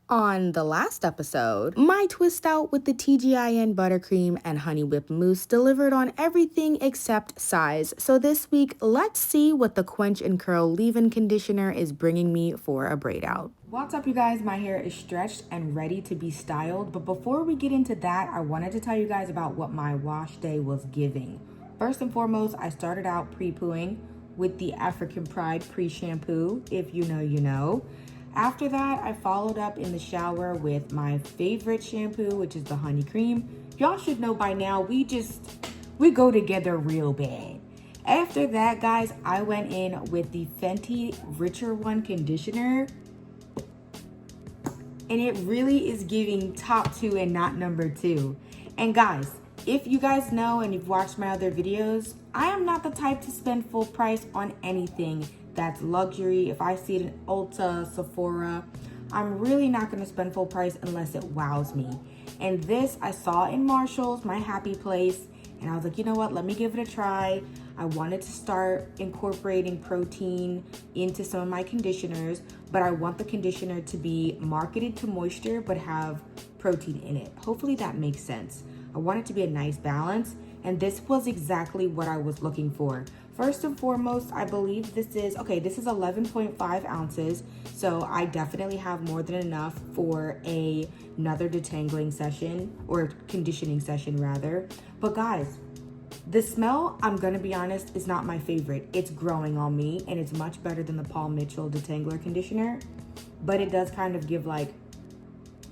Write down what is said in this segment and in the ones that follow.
On the last episode, my Twistout with the TGIN buttercream and honey whip mousse delivered on everything except size. So this week, let's see what the Quench and Curl leave-in conditioner is bringing me for a braid out. What's up, you guys? My hair is stretched and ready to be styled. But before we get into that, I wanted to tell you guys about what my wash day was giving. First and foremost, I started out pre-pooing with the African Pride pre-shampoo. If you know, you know. After that, I followed up in the shower with my favorite shampoo, which is the honey cream. Y'all should know by now, we go together real bad. After that, guys, I went in with the Fenty Richer One conditioner. And it really is giving top 2 and not number 2. And guys, if you guys know and you've watched my other videos, I am not the type to spend full price on anything that's luxury. If I see it in Ulta, Sephora, I'm really not going to spend full price unless it wows me. And this I saw in Marshall's, my happy place, and I was like, you know what, let me give it a try. I wanted to start incorporating protein into some of my conditioners, but I want the conditioner to be marketed to moisture but have protein in it. Hopefully that makes sense. I want it to be a nice balance, and this was exactly what I was looking for. First and foremost, I believe this is 11.5 ounces, so I definitely have more than enough for another detangling session, or conditioning session rather. But guys, the smell, I'm gonna be honest, is not my favorite. It's growing on me, and it's much better than the Paul Mitchell detangler conditioner, but it does kind of give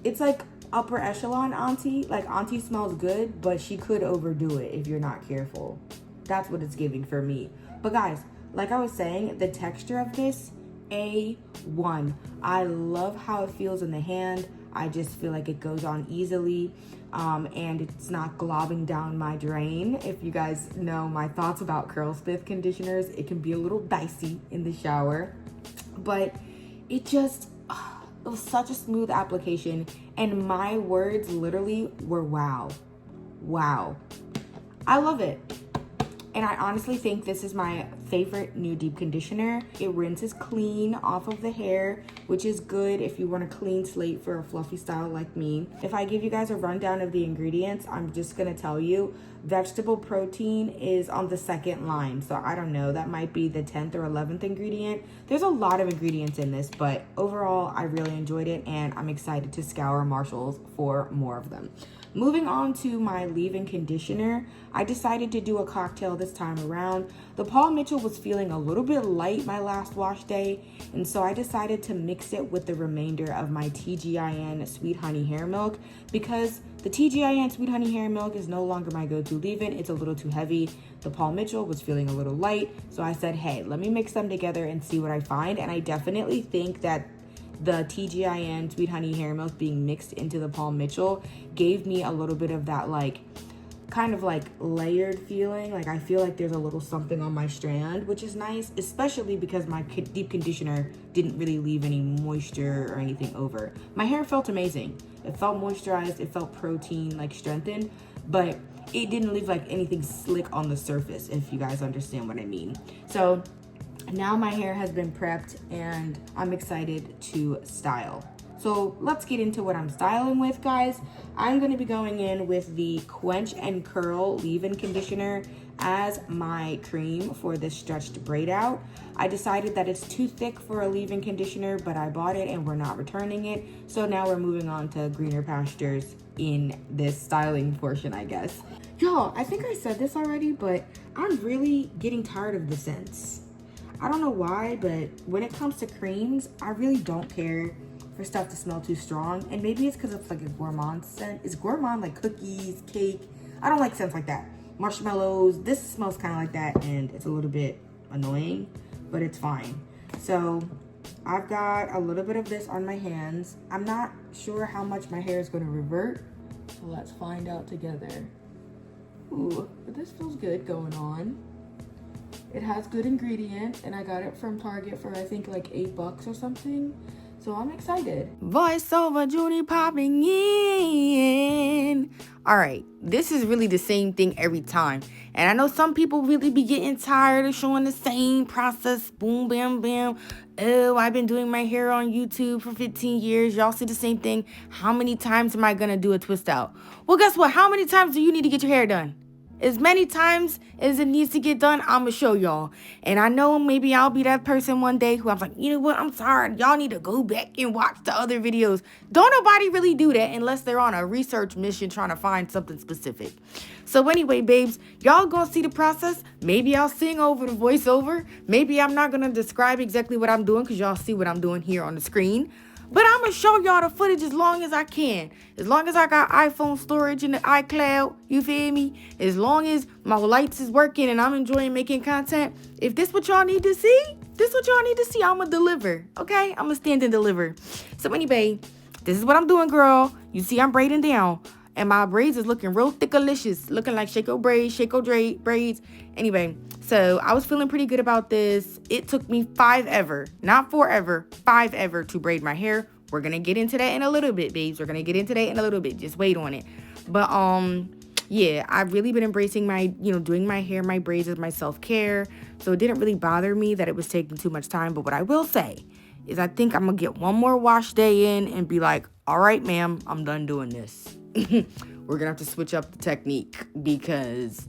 it's like upper echelon auntie. Like, auntie smells good, but she could overdo it if you're not careful. That's what it's giving for me. But guys, like I was saying, the texture of this, A1. I love how it feels in the hand. I just feel like it goes on easily, and it's not globbing down my drain. If you guys know my thoughts about Curlsmith conditioners, it can be a little dicey in the shower, but it was such a smooth application, and my words literally were wow. Wow. I love it. And I honestly think this is my favorite new deep conditioner. It rinses clean off of the hair, which is good if you want a clean slate for a fluffy style like me. If I give you guys a rundown of the ingredients, I'm just gonna tell you, vegetable protein is on the second line. So I don't know, that might be the 10th or 11th ingredient. There's a lot of ingredients in this, but overall, I really enjoyed it, and I'm excited to scour Marshall's for more of them. Moving on to my leave-in conditioner, I decided to do a cocktail this time around. The Paul Mitchell was feeling a little bit light my last wash day, and so I decided to mix it with the remainder of my TGIN Sweet Honey Hair Milk, because the TGIN Sweet Honey Hair Milk is no longer my go-to leave-in. It's a little too heavy. The Paul Mitchell was feeling a little light, so I said, hey, let me mix them together and see what I find. And I definitely think that the TGIN Sweet Honey Hair Milk being mixed into the Paul Mitchell gave me a little bit of that kind of layered feeling. Like, I feel like there's a little something on my strand, which is nice, especially because my deep conditioner didn't really leave any moisture or anything over. My hair felt amazing. It felt moisturized, it felt protein, strengthened, but it didn't leave anything slick on the surface, if you guys understand what I mean. So now my hair has been prepped and I'm excited to style. So let's get into what I'm styling with, guys. I'm going to be going in with the Quench and Curl leave-in conditioner as my cream for this stretched braid out. I decided that it's too thick for a leave-in conditioner, but I bought it and we're not returning it. So now we're moving on to greener pastures in this styling portion, I guess. Y'all, I think I said this already, but I'm really getting tired of the scents. I don't know why, but when it comes to creams, I really don't care for stuff to smell too strong. And maybe it's because it's a gourmand scent. It's gourmand, like cookies, cake. I don't like scents like that. Marshmallows, this smells kind of like that, and it's a little bit annoying, but it's fine. So I've got a little bit of this on my hands. I'm not sure how much my hair is going to revert, so let's find out together. Ooh, but this feels good going on. It has good ingredients, and I got it from Target for I think $8 or something. So I'm excited. Voiceover Judy popping in. All right, this is really the same thing every time. And I know some people really be getting tired of showing the same process. Boom, bam, bam. Oh, I've been doing my hair on YouTube for 15 years. Y'all see the same thing. How many times am I going to do a twist out? Well, guess what? How many times do you need to get your hair done? As many times as it needs to get done, I'm going to show y'all. And I know maybe I'll be that person one day who I'm like, you know what, I'm sorry. Y'all need to go back and watch the other videos. Don't nobody really do that unless they're on a research mission trying to find something specific. So anyway, babes, y'all going to see the process. Maybe I'll sing over the voiceover. Maybe I'm not going to describe exactly what I'm doing because y'all see what I'm doing here on the screen. But I'm going to show y'all the footage as long as I can. As long as I got iPhone storage in the iCloud, you feel me? As long as my lights is working and I'm enjoying making content. If this what y'all need to see, I'm going to deliver. Okay? I'm going to stand and deliver. So anyway, this is what I'm doing, girl. You see I'm braiding down. And my braids is looking real thickalicious. Looking like Shako braids, Shako braids. Anyway, so I was feeling pretty good about this. It took me 5 ever to braid my hair. We're going to get into that in a little bit, babes. We're going to get into that in a little bit. Just wait on it. But, yeah, I've really been embracing my, doing my hair, my braids as my self-care. So it didn't really bother me that it was taking too much time. But what I will say is I think I'm going to get one more wash day in and be like, all right, ma'am, I'm done doing this. We're gonna have to switch up the technique because,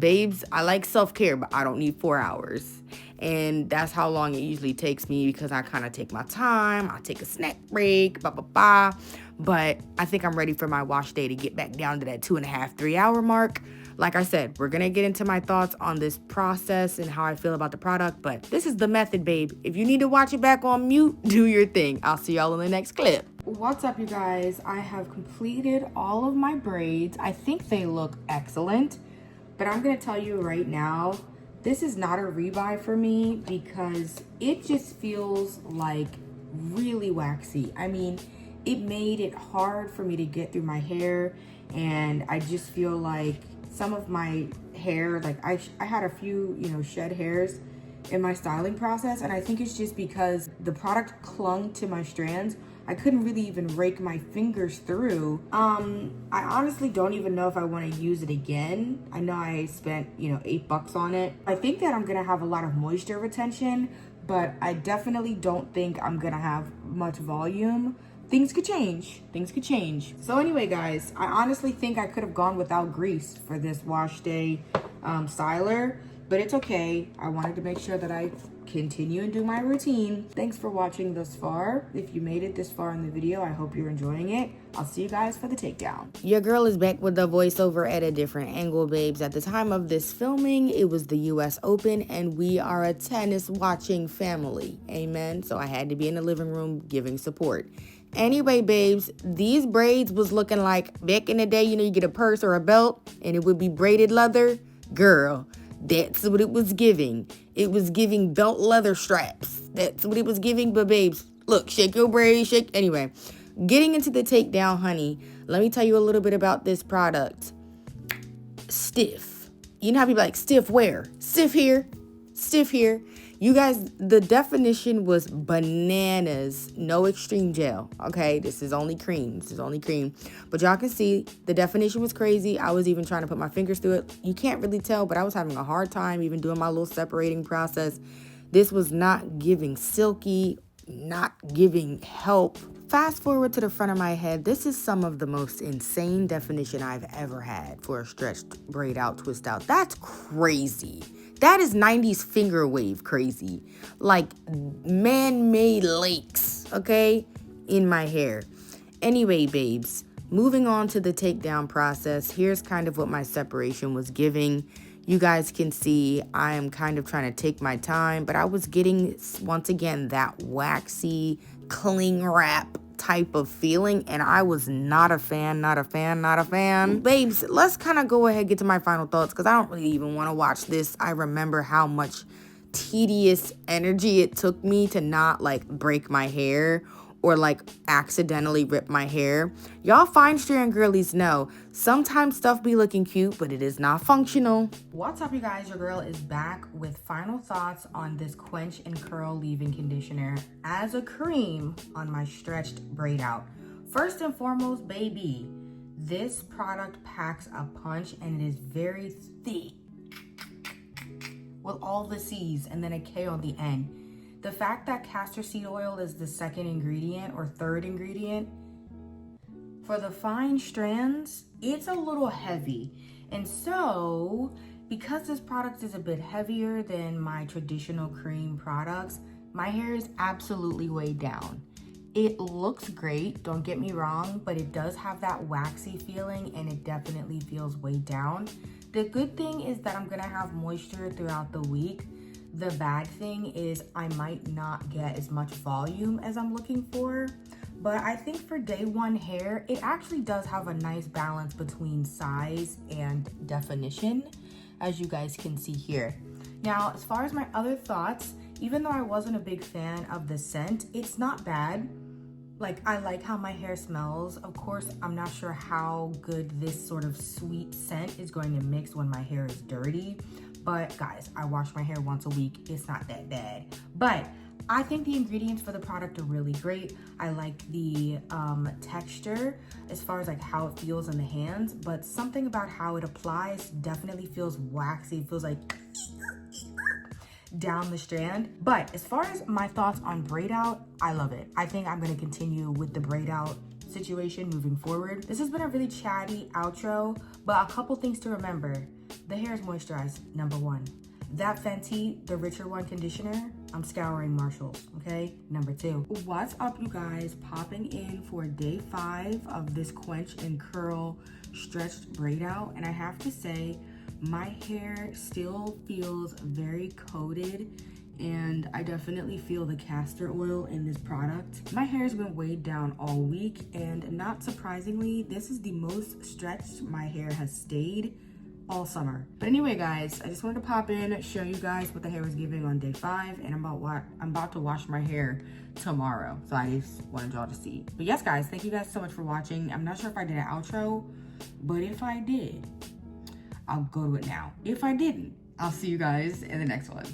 babes, I like self-care, but I don't need 4 hours. And that's how long it usually takes me because I kind of take my time. I take a snack break, But I think I'm ready for my wash day to get back down to that 2.5, 3 hour mark. Like I said, we're gonna get into my thoughts on this process and how I feel about the product, but this is the method, babe. If you need to watch it back on mute, do your thing. I'll see y'all in the next clip. What's up, you guys? I have completed all of my braids. I think they look excellent, but I'm gonna tell you right now, this is not a rebuy for me because it just feels like really waxy. I mean, it made it hard for me to get through my hair, and I just feel like some of my hair, like I had a few, shed hairs in my styling process, and I think it's just because the product clung to my strands. I couldn't really even rake my fingers through. I honestly don't even know if I want to use it again. I know I spent, $8 on it. I think that I'm gonna have a lot of moisture retention, but I definitely don't think I'm gonna have much volume. Things could change. So anyway, guys, I honestly think I could have gone without grease for this wash day styler, but it's okay. I wanted to make sure that I continue and do my routine. Thanks for watching thus far. If you made it this far in the video, I hope you're enjoying it. I'll see you guys for the takedown. Your girl is back with the voiceover at a different angle, babes. At the time of this filming, it was the US Open, and we are a tennis watching family. Amen. So I had to be in the living room giving support. Anyway, babes, these braids was looking like back in the day, you get a purse or a belt and it would be braided leather. Girl, that's what it was giving. It was giving belt leather straps. That's what it was giving. But babes, look, shake your braids, shake. Anyway, getting into the takedown, honey, let me tell you a little bit about this product. Stiff. You know how people like stiff where? Stiff here. Stiff here. You guys, the definition was bananas. No extreme gel. Okay, this is only cream. But y'all can see the definition was crazy. I was even trying to put my fingers through it. You can't really tell, but I was having a hard time even doing my little separating process. This was not giving silky, not giving help. Fast forward to the front of my head. This is some of the most insane definition I've ever had for a stretched braid out, twist out. That's crazy. That is 90s finger wave crazy. Like man-made lakes, okay, in my hair. Anyway, babes, moving on to the takedown process. Here's kind of what my separation was giving. You guys can see I am kind of trying to take my time, but I was getting, once again, that waxy cling wrap type of feeling, and I was not a fan. Babes, let's kind of go ahead and get to my final thoughts because I don't really even want to watch this. I remember how much tedious energy it took me to not like break my hair or like accidentally rip my hair. Y'all fine strand girlies know sometimes stuff be looking cute, but it is not functional. What's up, you guys? Your girl is back with final thoughts on this Quench and Curl leave-in conditioner as a cream on my stretched braid out. First and foremost, baby, this product packs a punch and it is very thick with all the C's and then a K on the end. The fact that castor seed oil is the second ingredient or third ingredient for the fine strands, it's a little heavy. And so, because this product is a bit heavier than my traditional cream products, my hair is absolutely weighed down. It looks great, don't get me wrong, but it does have that waxy feeling and it definitely feels weighed down. The good thing is that I'm gonna have moisture throughout the week. The bad thing is I might not get as much volume as I'm looking for, but I think for day one hair, it actually does have a nice balance between size and definition, as you guys can see here. Now, as far as my other thoughts, even though I wasn't a big fan of the scent, it's not bad. Like, I like how my hair smells. Of course, I'm not sure how good this sort of sweet scent is going to mix when my hair is dirty. But guys, I wash my hair once a week. It's not that bad. But I think the ingredients for the product are really great. I like the texture as far as like how it feels in the hands, but something about how it applies definitely feels waxy. It feels like down the strand. But as far as my thoughts on braid out, I love it. I think I'm gonna continue with the braid out situation moving forward. This has been a really chatty outro, but a couple things to remember. The hair is moisturized, number one. That Fenty, the richer one conditioner, I'm scouring Marshalls, okay? Number two. What's up, you guys? Popping in for day 5 of this Quench and Curl stretched braid out, and I have to say, my hair still feels very coated and I definitely feel the castor oil in this product. My hair has been weighed down all week and not surprisingly, this is the most stretched my hair has stayed all summer. But anyway, guys, I just wanted to pop in, show you guys what the hair was giving on day 5, and I'm about to wash my hair tomorrow. So I just wanted y'all to see. But yes, guys, thank you guys so much for watching. I'm not sure if I did an outro, but if I did, I'll go to it now. If I didn't, I'll see you guys in the next one.